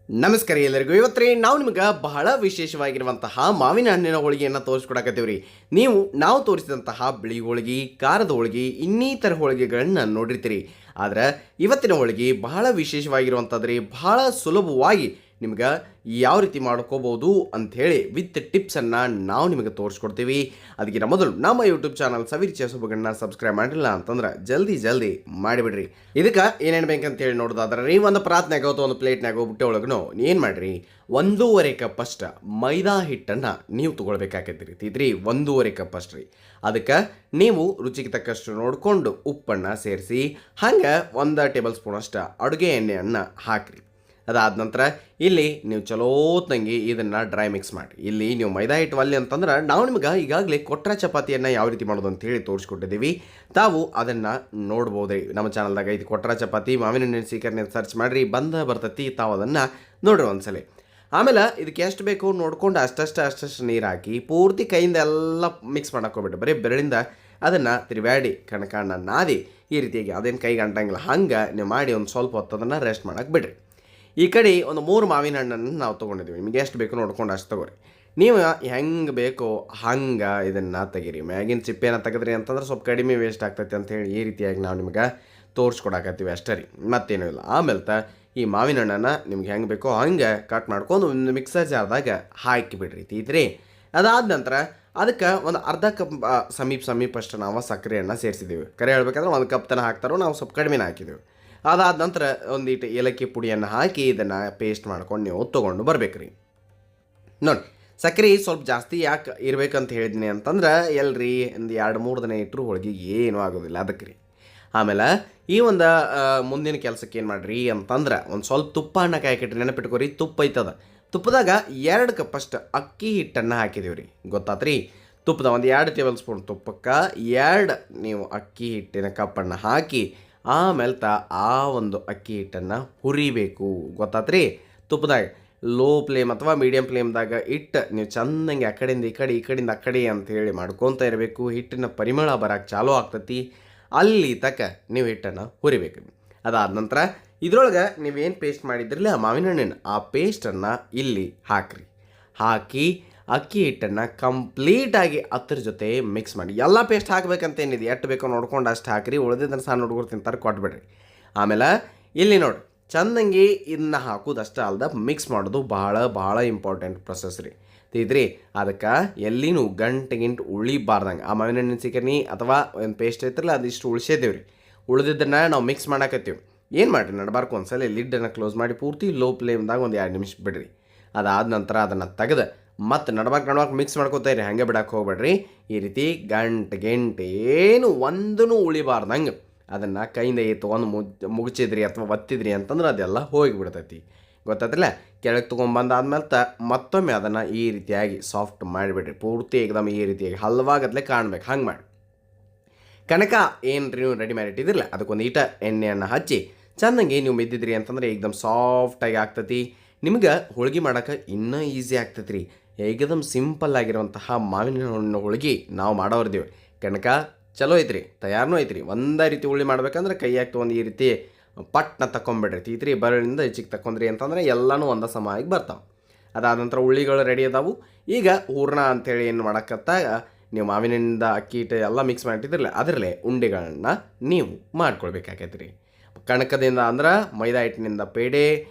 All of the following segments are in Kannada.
ನಮಸ್ಕಾರ ಎಲ್ಲರಿಗೂ. ಇವತ್ತು ನಾವು ನಿಮಗೆ ಬಹಳ ವಿಶೇಷವಾಗಿರುವಂತಹ ಮಾವಿನ ಹಣ್ಣಿನ ಹೋಳಿಗೆಯನ್ನು ತೋರಿಸ್ಕೊಡಕತ್ತೀವ್ರಿ. ನಾವು ತೋರಿಸಿದಂತಹ ಬಿಳಿ ಹೋಳಿಗೆ, ಖಾರದ ಹೋಳಿಗೆ, ಇನ್ನಿತರ ಹೋಳಿಗೆಗಳನ್ನ ನೋಡಿರ್ತೀರಿ. ಆದರೆ ಇವತ್ತಿನ ಹೋಳಿಗೆ ಬಹಳ ವಿಶೇಷವಾಗಿರುವಂಥದ್ರಿ. ಬಹಳ ಸುಲಭವಾಗಿ ನಿಮ್ಗೆ ಯಾವ ರೀತಿ ಮಾಡ್ಕೋಬೋದು ಅಂಥೇಳಿ ವಿತ್ ಟಿಪ್ಸನ್ನು ನಾವು ನಿಮಗೆ ತೋರಿಸ್ಕೊಡ್ತೀವಿ. ಅದಕ್ಕಿಂತ ಮೊದಲು ನಮ್ಮ ಯೂಟ್ಯೂಬ್ ಚಾನಲ್ ಸವಿರುಚಿಯ ಸೊಬಗನ್ನ ಸಬ್ಸ್ಕ್ರೈಬ್ ಮಾಡಿಲ್ಲ ಅಂತಂದ್ರೆ ಜಲ್ದಿ ಮಾಡಿಬಿಡ್ರಿ. ಇದಕ್ಕೆ ಏನೇನು ಬೇಕಂತೇಳಿ ನೋಡೋದಾದ್ರೆ ಒಂದು ಪ್ರಾತ್ನಾಗ ಅಥವಾ ಒಂದು ಪ್ಲೇಟ್ನಾಗ ಬುಟ್ಟೆ ಒಳಗೂ ಏನು ಮಾಡಿರಿ, 1.5 ಕಪ್ ಅಷ್ಟು ಮೈದಾ ಹಿಟ್ಟನ್ನು ನೀವು ತೊಗೊಳ್ಬೇಕಾಕೈತಿ. 1.5 ಕಪ್ ಅಷ್ಟು ರೀ. ಅದಕ್ಕೆ ನೀವು ರುಚಿಗೆ ತಕ್ಕಷ್ಟು ನೋಡಿಕೊಂಡು ಉಪ್ಪನ್ನು ಸೇರಿಸಿ, ಹಂಗೆ 1 ಟೇಬಲ್ ಸ್ಪೂನ್ ಅಷ್ಟು ಅಡುಗೆ ಎಣ್ಣೆಯನ್ನು ಹಾಕಿರಿ. ಅದಾದ ನಂತರ ಇಲ್ಲಿ ನೀವು ಚಲೋತ್ನಂಗೆ ಇದನ್ನು ಡ್ರೈ ಮಿಕ್ಸ್ ಮಾಡಿ. ಇಲ್ಲಿ ನೀವು ಮೈದಾ ಹಿಟ್ಟು ಒಲ್ಲೆ ಅಂತಂದ್ರೆ ನಾವು ನಿಮ್ಗೆ ಈಗಾಗಲೇ ಕೊಟ್ರ ಚಪಾತಿಯನ್ನು ಯಾವ ರೀತಿ ಮಾಡೋದು ಅಂತೇಳಿ ತೋರಿಸ್ಕೊಟ್ಟಿದ್ದೀವಿ. ತಾವು ಅದನ್ನು ನೋಡ್ಬೋದ್ರಿ. ನಮ್ಮ ಚಾನಲ್ದಾಗ ಇದು ಕೊಟ್ರ ಚಪಾತಿ ಮಾವಿನ ಹಣ್ಣಿನ ಸೀಕರಣೆ ಸರ್ಚ್ ಮಾಡಿರಿ, ಬರ್ತೈತಿ. ತಾವು ಅದನ್ನು ನೋಡ್ರಿ ಒಂದ್ಸಲ. ಆಮೇಲೆ ಇದಕ್ಕೆ ಎಷ್ಟು ಬೇಕು ನೋಡ್ಕೊಂಡು ಅಷ್ಟಷ್ಟು ನೀರು ಹಾಕಿ ಪೂರ್ತಿ ಕೈಯಿಂದ ಎಲ್ಲ ಮಿಕ್ಸ್ ಮಾಡಕ್ಕೆ ಹೋಗ್ಬಿಟ್ಟು ಬರೀ ಬೆರಳಿಂದ ಅದನ್ನು ತಿರುವಾಡಿ ಕಣಕಣ್ಣ ನಾದಿ ಈ ರೀತಿಯಾಗಿ ಅದೇನು ಕೈಗೆ ಅಂಟಂಗಿಲ್ಲ ಹಂಗೆ ನೀವು ಮಾಡಿ ಒಂದು ಸ್ವಲ್ಪ ಹೊತ್ತು ಅದನ್ನು ರೆಸ್ಟ್ ಮಾಡಕ್ಕೆ ಬಿಡ್ರಿ. ಈ ಕಡೆ ಒಂದು 3 ಮಾವಿನ ಹಣ್ಣನ್ನು ನಾವು ತೊಗೊಂಡಿದ್ದೀವಿ. ನಿಮಗೆ ಎಷ್ಟು ಬೇಕು ನೋಡ್ಕೊಂಡು ಅಷ್ಟು ತೊಗೊರಿ. ನೀವು ಹೆಂಗೆ ಬೇಕೋ ಹಂಗೆ ಇದನ್ನು ತೆಗೀರಿ. ಮ್ಯಾಗಿನ ಚಿಪ್ಪೆನ ತೆಗೆದ್ರಿ ಅಂತಂದ್ರೆ ಸ್ವಲ್ಪ ಕಡಿಮೆ ವೇಸ್ಟ್ ಆಗ್ತೈತೆ ಅಂಥೇಳಿ ಈ ರೀತಿಯಾಗಿ ನಾವು ನಿಮ್ಗೆ ತೋರಿಸ್ಕೊಡಕತ್ತೀವಿ ಅಷ್ಟೇ ರೀ, ಮತ್ತೇನೂ ಇಲ್ಲ. ಆಮೇಲೆ ಈ ಮಾವಿನ ಹಣ್ಣನ್ನು ನಿಮ್ಗೆ ಹೆಂಗೆ ಬೇಕೋ ಹಂಗೆ ಕಟ್ ಮಾಡ್ಕೊಂಡು ಒಂದು ಮಿಕ್ಸರ್ ಜಾರ್ದಾಗ ಹಾಕಿಬಿಡ್ರಿ. ತೀತ್ರಿ. ಅದಾದ ನಂತರ ಅದಕ್ಕೆ ಒಂದು ಅರ್ಧ ಕಪ್ ಸಮೀಪಷ್ಟು ನಾವು ಸಕ್ಕರೆಯನ್ನು ಸೇರಿಸಿದ್ದೀವಿ. ಕರೆ ಹೇಳ್ಬೇಕಂದ್ರೆ 1 ಕಪ್ ತನಕ ಹಾಕ್ತಾರೋ, ನಾವು ಸ್ವಲ್ಪ ಕಡಿಮೆನೇ ಹಾಕಿದ್ದೀವಿ. ಅದಾದ ನಂತರ ಒಂದಿಟ್ಟು ಏಲಕ್ಕಿ ಪುಡಿಯನ್ನು ಹಾಕಿ ಇದನ್ನು ಪೇಸ್ಟ್ ಮಾಡ್ಕೊಂಡು ನೀವು ತೊಗೊಂಡು ಬರ್ಬೇಕು ರೀ. ನೋಡಿ, ಸಕ್ಕರೆ ಸ್ವಲ್ಪ ಜಾಸ್ತಿ ಯಾಕೆ ಇರ್ಬೇಕಂತ ಹೇಳಿದ್ದೀನಿ ಅಂತಂದ್ರೆ ಎಲ್ರಿ ಒಂದು 2-3 ದಿನ ಇಟ್ಟರು ಹೋಳಿಗೆಗೆ ಏನೂ ಆಗೋದಿಲ್ಲ ಅದಕ್ಕೆ ರೀ. ಆಮೇಲೆ ಈ ಒಂದು ಮುಂದಿನ ಕೆಲಸಕ್ಕೆ ಏನು ಮಾಡಿರಿ ಅಂತಂದ್ರೆ ಒಂದು ಸ್ವಲ್ಪ ತುಪ್ಪವನ್ನು ಕಾಯ್ಕಿಟ್ರಿ. ನೆನಪಿಟ್ಕೊರಿ, ತುಪ್ಪ ಐತದ. ತುಪ್ಪದಾಗ 2 ಕಪ್ ಅಷ್ಟು ಅಕ್ಕಿ ಹಿಟ್ಟನ್ನು ಹಾಕಿದ್ದೀವಿ ರೀ. ಗೊತ್ತಾತ್ರಿ? ತುಪ್ಪದ ಒಂದು 2 ಟೇಬಲ್ ಸ್ಪೂನ್ ತುಪ್ಪಕ್ಕೆ 2 ನೀವು ಅಕ್ಕಿ ಹಿಟ್ಟಿನ ಕಪ್ಪನ್ನು ಹಾಕಿ ಆಮೇಲೆ ಆ ಒಂದು ಅಕ್ಕಿ ಹಿಟ್ಟನ್ನು ಹುರಿಬೇಕು. ಗೊತ್ತಾತ್ರಿ? ತುಪ್ಪದಾಗ ಲೋ ಫ್ಲೇಮ್ ಅಥವಾ ಮೀಡಿಯಮ್ ಫ್ಲೇಮ್ದಾಗ ಇಟ್ಟು ನೀವು ಚೆಂದಂಗೆ ಆ ಕಡೆಯಿಂದ ಈ ಕಡೆಯಿಂದ ಆ ಕಡೆ ಅಂಥೇಳಿ ಮಾಡ್ಕೊತ ಇರಬೇಕು. ಹಿಟ್ಟಿನ ಪರಿಮಳ ಬರೋಕ್ಕೆ ಚಾಲೂ ಆಗ್ತತಿ. ಅಲ್ಲಿ ತಕ್ಕ ನೀವು ಹಿಟ್ಟನ್ನು ಹುರಿಬೇಕು. ಅದಾದ ನಂತರ ಇದ್ರೊಳಗೆ ನೀವೇನು ಪೇಸ್ಟ್ ಮಾಡಿದ್ರಲ್ಲ ಮಾವಿನ ಹಣ್ಣಿನ ಆ ಪೇಸ್ಟನ್ನು ಇಲ್ಲಿ ಹಾಕಿ ಅಕ್ಕಿ ಹಿಟ್ಟನ್ನು ಕಂಪ್ಲೀಟಾಗಿ ಅದ್ರ ಜೊತೆ ಮಿಕ್ಸ್ ಮಾಡಿ. ಎಲ್ಲ ಪೇಸ್ಟ್ ಹಾಕಬೇಕಂತೇನಿದೆ, ಎಷ್ಟು ಬೇಕೋ ನೋಡ್ಕೊಂಡು ಅಷ್ಟು ಹಾಕಿರಿ. ಉಳಿದಿದ್ದನ್ನು ಸಹ ಹುಡುಗರು ತಿಂತಾರೆ, ಕೊಟ್ಬಿಡ್ರಿ. ಆಮೇಲೆ ಇಲ್ಲಿ ನೋಡಿ, ಚೆಂದಂಗೆ ಇದನ್ನ ಹಾಕೋದಷ್ಟೇ ಅಲ್ದ ಮಿಕ್ಸ್ ಮಾಡೋದು ಭಾಳ ಇಂಪಾರ್ಟೆಂಟ್ ಪ್ರೊಸೆಸ್ ರೀ. ತಿದ್ರಿ. ಅದಕ್ಕೆ ಎಲ್ಲಿನೂ ಗಂಟು ಉಳಿಬಾರ್ದಂಗೆ ಆ ಮಾವಿನ ಹಣ್ಣಿನ ಸೀಕರ್ಣಿ ಅಥವಾ ಒಂದು ಪೇಸ್ಟ್ ಐತ್ರಲ್ಲ ಅದಿಷ್ಟು ಉಳಿಸಿದ್ದೀವಿ ರೀ. ಉಳಿದಿದ್ದನ್ನು ನಾವು ಮಿಕ್ಸ್ ಮಾಡಾಕತ್ತೀವಿ. ಏನು ಮಾಡಿರಿ, ನಡ್ಬಾರ್ಕು ಒಂದ್ಸಲ ಲಿಡ್ಡನ್ನು ಕ್ಲೋಸ್ ಮಾಡಿ ಪೂರ್ತಿ ಲೋ ಫ್ಲೇಮ್ದಾಗ ಒಂದು 2 ನಿಮಿಷ ಬಿಡ್ರಿ. ಅದಾದ ನಂತರ ಅದನ್ನು ತೆಗೆದು ಮತ್ತು ನಡ್ಬಾರ್ಕು ಮಿಕ್ಸ್ ಮಾಡ್ಕೋತಾಯಿರಿ. ಹಾಗೆ ಬಿಡಕ್ಕೆ ಹೋಗ್ಬೇಡ್ರಿ. ಈ ರೀತಿ ಗಂಟೆ ಏನು ಒಂದೂ ಉಳಿಬಾರ್ದಂಗೆ ಅದನ್ನು ಕೈಯಿಂದ ತೊಗೊಂಡು ಮುಗಿಸಿದ್ರಿ ಅಥವಾ ಒತ್ತಿದ್ರಿ ಅಂತಂದ್ರೆ ಅದೆಲ್ಲ ಹೋಗಿಬಿಡ್ತೈತಿ. ಗೊತ್ತಾಯ್ತಿಲ್ಲ? ಕೆಳಗೆ ತೊಗೊಂಬಂದಾದ್ಮೇಲೆ ಮತ್ತೊಮ್ಮೆ ಅದನ್ನು ಈ ರೀತಿಯಾಗಿ ಸಾಫ್ಟ್ ಮಾಡಿಬಿಡ್ರಿ. ಪೂರ್ತಿ ಏಕದಮ್ ಈ ರೀತಿಯಾಗಿ ಹಲ್ವಾಗತ್ಲೆ ಕಾಣ್ಬೇಕು. ಹಂಗೆ ಮಾಡಿ ಕಣಕ ಏನು ರೀ ನೀವು ರೆಡಿ ಮಾಡಿಟ್ಟಿದ್ರಲ್ಲ ಅದಕ್ಕೊಂದು ಈಟ ಎಣ್ಣೆಯನ್ನು ಹಚ್ಚಿ ಚೆಂದಂಗೆ ನೀವು ಮಿದ್ದಿದ್ರಿ ಅಂತಂದ್ರೆ ಏಕದಮ್ ಸಾಫ್ಟಾಗಿ ಆಗ್ತತಿ. ನಿಮ್ಗೆ ಹೋಳಿಗೆ ಮಾಡೋಕೆ ಇನ್ನೂ ಈಸಿ ಆಗ್ತೈತಿ ರೀ. ಏಕದಮ್ ಸಿಂಪಲ್ ಆಗಿರುವಂತಹ ಮಾವಿನ ಹಣ್ಣು ಹೋಳಿಗೆ ನಾವು ಮಾಡೋರ್ದೇವೆ. ಕಣಕ ಚಲೋ ಐತ್ರಿ, ತಯಾರನೂ ಐತ್ರಿ. ಒಂದೇ ರೀತಿ ಹುಳಿ ಮಾಡ್ಬೇಕಂದ್ರೆ ಕೈ ಹಾಕಿ ಒಂದು ಈ ರೀತಿ ಪಟ್ನ ತಗೊಂಬಿಡ್ರಿ. ತೀತ್ರಿ ಬರಳಿಂದ ಹೆಚ್ಚಿಗೆ ತಕೊಂಡ್ರಿ ಅಂತಂದ್ರೆ ಎಲ್ಲನೂ ಒಂದೇ ಸಮವಾಗಿ ಬರ್ತಾವೆ. ಅದಾದ ನಂತರ ಹುಳಿಗಳು ರೆಡಿ ಅದಾವು. ಈಗ ಹೂರ್ಣ ಅಂಥೇಳಿ ಏನು ಮಾಡಕತ್ತಾಗ ನೀವು ಮಾವಿನಿಂದ ಅಕ್ಕಿ ಹಿಟ್ಟು ಎಲ್ಲ ಮಿಕ್ಸ್ ಮಾಡಿಟ್ಟಿದ್ರಲ್ಲ ಅದರಲ್ಲೇ ಉಂಡೆಗಳನ್ನ ನೀವು ಮಾಡ್ಕೊಳ್ಬೇಕಾಗೈತೆ ರೀ. ಕಣಕದಿಂದ ಅಂದ್ರೆ ಮೈದಾ ಹಿಟ್ಟಿನಿಂದ ಪೇಡೆ,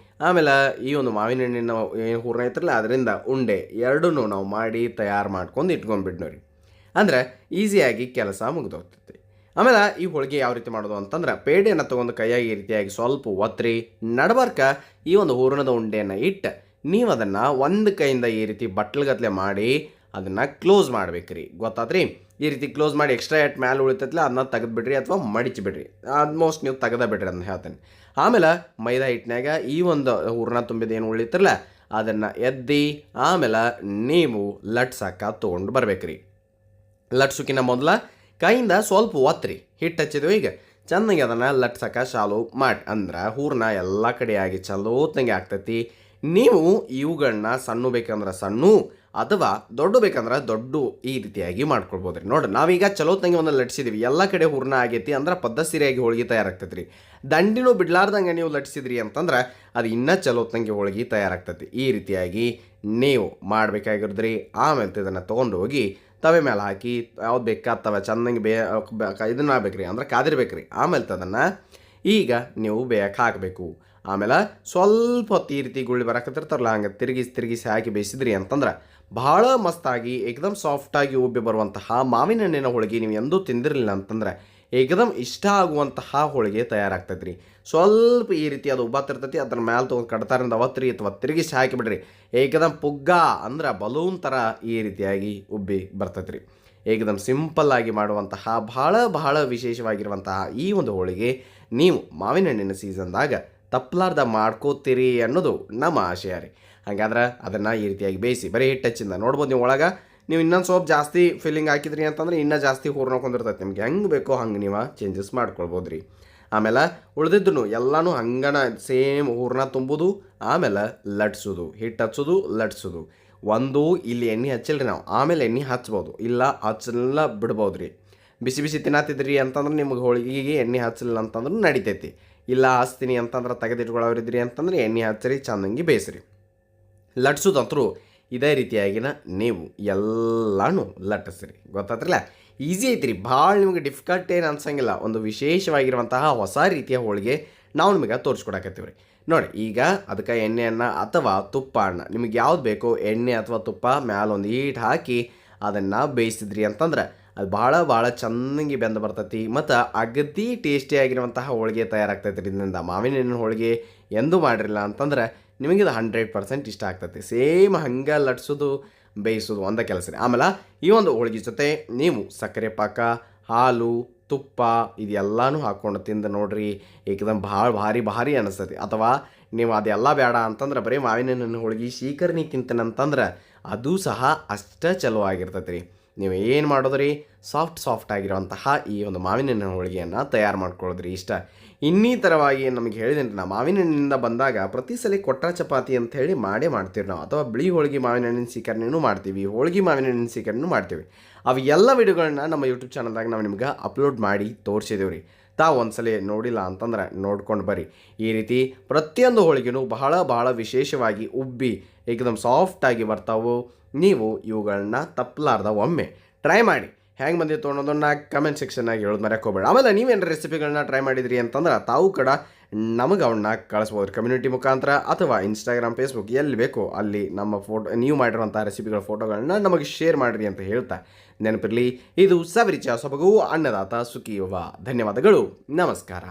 ಆಮೇಲೆ ಈ ಒಂದು ಮಾವಿನ ಹಣ್ಣಿನ ಏನು ಹೂರ್ಣ ಐತ್ರಲ್ಲ ಅದರಿಂದ ಉಂಡೆ ಎರಡೂ ನಾವು ಮಾಡಿ ತಯಾರು ಮಾಡ್ಕೊಂಡು ಇಟ್ಕೊಂಡ್ಬಿಡ್ನೋರಿ. ಅಂದ್ರೆ ಈಸಿಯಾಗಿ ಕೆಲಸ ಮುಗಿದೋಗ್ತೈತಿ. ಆಮೇಲೆ ಈ ಹೋಳಿಗೆ ಯಾವ ರೀತಿ ಮಾಡೋದು ಅಂತಂದ್ರೆ ಪೇಡೆಯನ್ನು ತೊಗೊಂಡು ಕೈಯಾಗಿ ಈ ರೀತಿಯಾಗಿ ಸ್ವಲ್ಪ ಒತ್ತರಿ ನಡ್ಬಾರ್ಕ ಈ ಒಂದು ಹೂರಣದ ಉಂಡೆಯನ್ನು ಇಟ್ಟು ನೀವು ಅದನ್ನು ಒಂದು ಕೈಯಿಂದ ಈ ರೀತಿ ಬಟ್ಲಗತ್ಲೆ ಮಾಡಿ ಅದನ್ನು ಕ್ಲೋಸ್ ಮಾಡ್ಬೇಕ್ರಿ. ಗೊತ್ತಾತ್ರಿ? ಈ ರೀತಿ ಕ್ಲೋಸ್ ಮಾಡಿ ಎಕ್ಸ್ಟ್ರಾ ಎಟ್ ಮ್ಯಾಲೆ ಉಳಿತೈತಲ್ಲ ಅದನ್ನ ತೆಗೆದುಬಿಡ್ರಿ ಅಥವಾ ಮಡಿಚಿಬಿಡ್ರಿ. ಆಲ್ಮೋಸ್ಟ್ ನೀವು ತೆಗೆದ ಅಂತ ಹೇಳ್ತೇನೆ. ಆಮೇಲೆ ಮೈದಾ ಹಿಟ್ಟಿನಾಗ ಈ ಒಂದು ಹೂರ್ಣ ತುಂಬಿದೇನು ಉಳಿತಿರಲ್ಲ ಅದನ್ನು ಎದ್ದಿ ಆಮೇಲೆ ನೀವು ಲಟ್ಸಕ್ಕ ತೊಗೊಂಡು ಬರ್ಬೇಕ್ರಿ. ಲಟ್ಸೋಕ್ಕಿಂತ ಮೊದಲ ಕೈಯಿಂದ ಸ್ವಲ್ಪ ಒತ್ತರಿ. ಹಿಟ್ಟು ಹಚ್ಚಿದ್ವಿ ಈಗ ಚೆನ್ನಾಗಿ ಅದನ್ನು ಲಟ್ಸಕ್ಕೆ ಚಾಲು ಮಾಡಿ ಅಂದ್ರೆ ಹೂರ್ಣ ಎಲ್ಲ ಕಡೆಯಾಗಿ ಚಲೋತ್ನಂಗೆ ಆಗ್ತೈತಿ. ನೀವು ಇವುಗಳನ್ನ ಸಣ್ಣ ಬೇಕಂದ್ರೆ ಸಣ್ಣ, ಅಥವಾ ದೊಡ್ಡ ಬೇಕಂದ್ರೆ ದೊಡ್ಡ ಈ ರೀತಿಯಾಗಿ ಮಾಡ್ಕೊಳ್ಬೋದು ರೀ. ನೋಡ್ರಿ ನಾವೀಗ ಚಲೋತ್ನಂಗೆ ಒಂದು ಲಟ್ಸಿದ್ವಿ, ಎಲ್ಲ ಕಡೆ ಹೂರ್ಣ ಆಗೈತಿ ಅಂದ್ರೆ ಪದ್ಧತಿರಿಯಾಗಿ ಹೋಳಿಗೆ ತಯಾರಾಗ್ತೈತೆ ರೀ. ದಂಡಿನೂ ಬಿಡ್ಲಾರ್ದಂಗೆ ನೀವು ಲಟ್ಸಿದ್ರಿ ಅಂತಂದ್ರೆ ಅದು ಇನ್ನೂ ಚಲೋತ್ನಂಗೆ ಹೋಳಿಗೆ ತಯಾರಾಗ್ತೈತಿ. ಈ ರೀತಿಯಾಗಿ ನೀವು ಮಾಡಬೇಕಾಗಿರೋದ್ರಿ. ಆಮೇಲೆ ಇದನ್ನು ತೊಗೊಂಡು ಹೋಗಿ ತವೆ ಮೇಲೆ ಹಾಕಿ ಯಾವ್ದು ಬೇಕಾಗ್ತವೆ ಚೆನ್ನಾಗಿ ಇದನ್ನ ಆಗ್ಬೇಕ್ರಿ, ಅಂದ್ರೆ ಕಾದಿರ್ಬೇಕ್ರಿ. ಆಮೇಲೆ ಅದನ್ನು ಈಗ ನೀವು ಬೇಯಕ್ಕೆ ಹಾಕಬೇಕು. ಆಮೇಲೆ ಸ್ವಲ್ಪ ಹೊತ್ತು ಈ ರೀತಿ ಗುಳ್ಳಿ ಬರಕತ್ತಿರ್ತಾರಲ್ಲ ಹಂಗೆ ತಿರುಗಿಸಿ ಹಾಕಿ ಬೇಯಿಸಿದ್ರಿ ಅಂತಂದ್ರೆ ಭಾಳ ಮಸ್ತಾಗಿ ಏಕದಮ್ ಸಾಫ್ಟಾಗಿ ಉಬ್ಬಿ ಬರುವಂತಹ ಮಾವಿನ ಹಣ್ಣಿನ ಹೋಳಿಗೆ ನೀವು ಎಂದೂ ತಿಂದಿರಲಿಲ್ಲ ಅಂತಂದ್ರೆ ಏಕದಮ್ ಇಷ್ಟ ಆಗುವಂತಹ ಹೋಳಿಗೆ ತಯಾರಾಗ್ತೈತೆ ರೀ. ಸ್ವಲ್ಪ ಈ ರೀತಿ ಅದು ಉಬ್ಬತ್ತಿರ್ತೈತಿ, ಅದ್ರ ಮ್ಯಾಲೆ ತೊಗೊಂಡು ಕಡ್ತಾರಿಂದ ಅವತ್ರಿ ಅಥವಾ ತಿರುಗಿಸಿ ಹಾಕಿಬಿಡ್ರಿ. ಏಕದಮ್ ಪುಗ್ಗ ಅಂದ್ರೆ ಬಲೂನ್ ಥರ ಈ ರೀತಿಯಾಗಿ ಉಬ್ಬಿ ಬರ್ತೈತೆ ರೀ. ಏಕದಮ್ ಸಿಂಪಲ್ಲಾಗಿ ಮಾಡುವಂತಹ ಬಹಳ ವಿಶೇಷವಾಗಿರುವಂತಹ ಈ ಒಂದು ಹೋಳಿಗೆ ನೀವು ಮಾವಿನ ಹಣ್ಣಿನ ಸೀಸನ್ದಾಗ ತಪ್ಪಲಾರ್ದ ಮಾಡ್ಕೋತೀರಿ ಅನ್ನೋದು ನಮ್ಮ ಆಶಯ ರೀ. ಹಾಗಾದ್ರೆ ಅದನ್ನು ಈ ರೀತಿಯಾಗಿ ಬೇಯಿಸಿ ಬರೀ ಹಿಟ್ಟು ಹಚ್ಚಿಂದ ನೋಡ್ಬೋದು. ನೀವು ಒಳಗೆ ನೀವು ಇನ್ನೊಂದು ಸ್ವಲ್ಪ ಜಾಸ್ತಿ ಫಿಲ್ಲಿಂಗ್ ಹಾಕಿದ್ರಿ ಅಂತಂದ್ರೆ ಇನ್ನೂ ಜಾಸ್ತಿ ಹೂರ್ನಕೊಂಡಿರ್ತೈತೆ. ನಿಮ್ಗೆ ಹೆಂಗೆ ಬೇಕೋ ಹಂಗೆ ನೀವು ಚೇಂಜಸ್ ಮಾಡ್ಕೊಳ್ಬೋದು ರೀ. ಆಮೇಲೆ ಉಳಿದಿದ್ದು ಎಲ್ಲನೂ ಹಂಗನ ಸೇಮ್ ಹೂರ್ನ ತುಂಬೋದು, ಆಮೇಲೆ ಲಟ್ಸೋದು, ಹಿಟ್ಟು ಹಚ್ಚೋದು, ಲಟ್ಸೋದು. ಒಂದು ಇಲ್ಲಿ ಎಣ್ಣೆ ಹಚ್ಚಿಲ್ರಿ ನಾವು, ಆಮೇಲೆ ಎಣ್ಣೆ ಹಚ್ಬೋದು, ಇಲ್ಲ ಹಚ್ಚಲ್ಲ ಬಿಡ್ಬೋದು ರೀ. ಬಿಸಿ ತಿನ್ನತ್ತಿದ್ರಿ ಅಂತಂದ್ರೆ ನಿಮ್ಗೆ ಹೋಳಿಗೆಗೆ ಎಣ್ಣೆ ಹಚ್ಚಲಿಲ್ಲ ಅಂತಂದ್ರೂ ನಡಿತೈತಿ. ಇಲ್ಲ ಹಚ್ತೀನಿ ಅಂತಂದ್ರೆ ತೆಗೆದಿಟ್ಕೊಳ್ಳೋರಿದ್ರಿ ಅಂತಂದ್ರೆ ಎಣ್ಣೆ ಹಚ್ಚರಿ, ಚೆನ್ನಾಗಿ ಬೇಯಿಸ್ರಿ. ಲಟ್ಸೋದಂತರೂ ಇದೇ ರೀತಿಯಾಗಿನ ನೀವು ಎಲ್ಲನೂ ಲಟ್ಟಿಸ್ರಿ. ಗೊತ್ತಾತ್ರಲ್ಲ, ಈಸಿ ಐತ್ರಿ, ಭಾಳ ನಿಮಗೆ ಡಿಫಿಕಲ್ಟ್ ಏನು ಅನ್ಸಂಗಿಲ್ಲ. ಒಂದು ವಿಶೇಷವಾಗಿರುವಂತಹ ಹೊಸ ರೀತಿಯ ಹೋಳಿಗೆ ನಾವು ನಿಮಗೆ ತೋರಿಸ್ಕೊಡಕತ್ತೀವಿ ರೀ. ನೋಡಿ ಈಗ ಅದಕ್ಕೆ ಎಣ್ಣೆಯನ್ನು ಅಥವಾ ತುಪ್ಪ ನಿಮಗೆ ಯಾವ್ದು ಬೇಕೋ ಎಣ್ಣೆ ಅಥವಾ ತುಪ್ಪ ಮ್ಯಾಲೊಂದು ಈಟ್ ಹಾಕಿ ಅದನ್ನು ಬೇಯಿಸಿದ್ರಿ ಅಂತಂದ್ರೆ ಅದು ಭಾಳ ಚೆನ್ನಾಗಿ ಬೆಂದು ಬರ್ತೈತಿ. ಮತ್ತು ಅಗದಿ ಟೇಸ್ಟಿಯಾಗಿರುವಂತಹ ಹೋಳಿಗೆ ತಯಾರಾಗ್ತೈತೆ ರೀ. ಇದರಿಂದ ಮಾವಿನ ಹಣ್ಣಿನ ಹೋಳಿಗೆ ಎಂದೂ ಮಾಡಿರಲಿಲ್ಲ ಅಂತಂದ್ರೆ ನಿಮಗಿದು 100% ಇಷ್ಟ ಆಗ್ತೈತಿ. ಸೇಮ್ ಹಂಗೆ ಲಟ್ಸೋದು ಬೇಯಿಸೋದು ಒಂದೇ ಕೆಲಸ ರೀ. ಆಮೇಲೆ ಈ ಒಂದು ಹೋಳಿಗೆ ಜೊತೆ ನೀವು ಸಕ್ಕರೆ ಪಾಕ, ಹಾಲು, ತುಪ್ಪ ಇದೆಲ್ಲನೂ ಹಾಕ್ಕೊಂಡು ತಿಂದು ನೋಡ್ರಿ, ಏಕದಮ್ ಭಾರಿ ಅನಿಸ್ತೈತಿ. ಅಥವಾ ನೀವು ಅದೆಲ್ಲ ಬೇಡ ಅಂತಂದ್ರೆ ಬರೀ ಮಾವಿನ ಹಣ್ಣಿನ ಹೋಳಿಗೆ ಶೀಕರ್ಣಿ ತಿಂತೇನಂತಂದ್ರೆ ಅದು ಸಹ ಅಷ್ಟೇ ಚಲೋ ಆಗಿರ್ತೈತಿ ರೀ. ನೀವು ಏನು ಮಾಡೋದ್ರಿ, ಸಾಫ್ಟ್ ಆಗಿರುವಂತಹ ಈ ಒಂದು ಮಾವಿನ ಹಣ್ಣಿನ ಹೋಳಿಗೆಯನ್ನು ತಯಾರು ಮಾಡ್ಕೊಳ್ಳೋದ್ರಿ ಇಷ್ಟ. ಇನ್ನಿತರವಾಗಿ ನಮಗೆ ಹೇಳಿದೇನೆ ನಾ, ಮಾವಿನ ಹಣ್ಣಿನಿಂದ ಬಂದಾಗ ಪ್ರತಿ ಸಲ ಕೊಟ್ಟ ಚಪಾತಿ ಅಂತ ಹೇಳಿ ಮಾಡ್ತೀವಿ ನಾವು, ಅಥವಾ ಬಿಳಿ ಹೋಳಿಗೆ ಮಾವಿನ ಹಣ್ಣಿನ ಸೀಕರಣೆನೂ ಮಾಡ್ತೀವಿ, ಹೋಳಿಗೆ ಮಾವಿನ ಹಣ್ಣಿನ ಸೀಕರಣೆನೂ ಮಾಡ್ತೀವಿ. ಅವು ಎಲ್ಲ ವಿಡಿಯೋಗಳನ್ನ ನಮ್ಮ ಯೂಟ್ಯೂಬ್ ಚಾನಲ್ದಾಗ ನಾವು ನಿಮ್ಗೆ ಅಪ್ಲೋಡ್ ಮಾಡಿ ತೋರಿಸಿದೇವೆ ರೀ. ತಾವು ಒಂದ್ಸಲ ನೋಡಿಲ್ಲ ಅಂತಂದ್ರೆ ನೋಡ್ಕೊಂಡು ಬರ್ರಿ. ಈ ರೀತಿ ಪ್ರತಿಯೊಂದು ಹೋಳಿಗೆನೂ ಬಹಳ ವಿಶೇಷವಾಗಿ ಉಬ್ಬಿ ಏಕದಮ್ ಸಾಫ್ಟಾಗಿ ಬರ್ತಾವೆ. ನೀವು ಇವುಗಳನ್ನ ತಪ್ಪಲಾರ್ದ ಒಮ್ಮೆ ಟ್ರೈ ಮಾಡಿ. ಹೆಂಗೆ ಬಂದಿತ್ತು ಅನ್ನೋದನ್ನು ಕಮೆಂಟ್ ಸೆಕ್ಷನ್ನಾಗಿ ಹೇಳೋದು ಮರೆಯೋಕೆ ಹೋಗಬೇಡ. ಆಮೇಲೆ ನೀವೇನು ರೆಸಿಪಿಗಳನ್ನ ಟ್ರೈ ಮಾಡಿದ್ರಿ ಅಂತಂದ್ರೆ ತಾವು ನಮಗೆ ಅವನ್ನ ಕಳಿಸ್ಬೋದು ಕಮ್ಯುನಿಟಿ ಮುಖಾಂತರ, ಅಥವಾ ಇನ್ಸ್ಟಾಗ್ರಾಮ್, ಫೇಸ್ಬುಕ್ ಎಲ್ಲಿ ಬೇಕೋ ಅಲ್ಲಿ ನಮ್ಮ ನೀವು ಮಾಡಿರುವಂಥ ರೆಸಿಪಿಗಳ ಫೋಟೋಗಳನ್ನ ನಮಗೆ ಶೇರ್ ಮಾಡಿರಿ ಅಂತ ಹೇಳ್ತಾ ನೆನಪಿರಲಿ, ಇದು ಸವಿರುಚಿಯ ಸೊಬಗು ಅನ್ನದಾತ ಸುಖಿಯುವ. ಧನ್ಯವಾದಗಳು, ನಮಸ್ಕಾರ.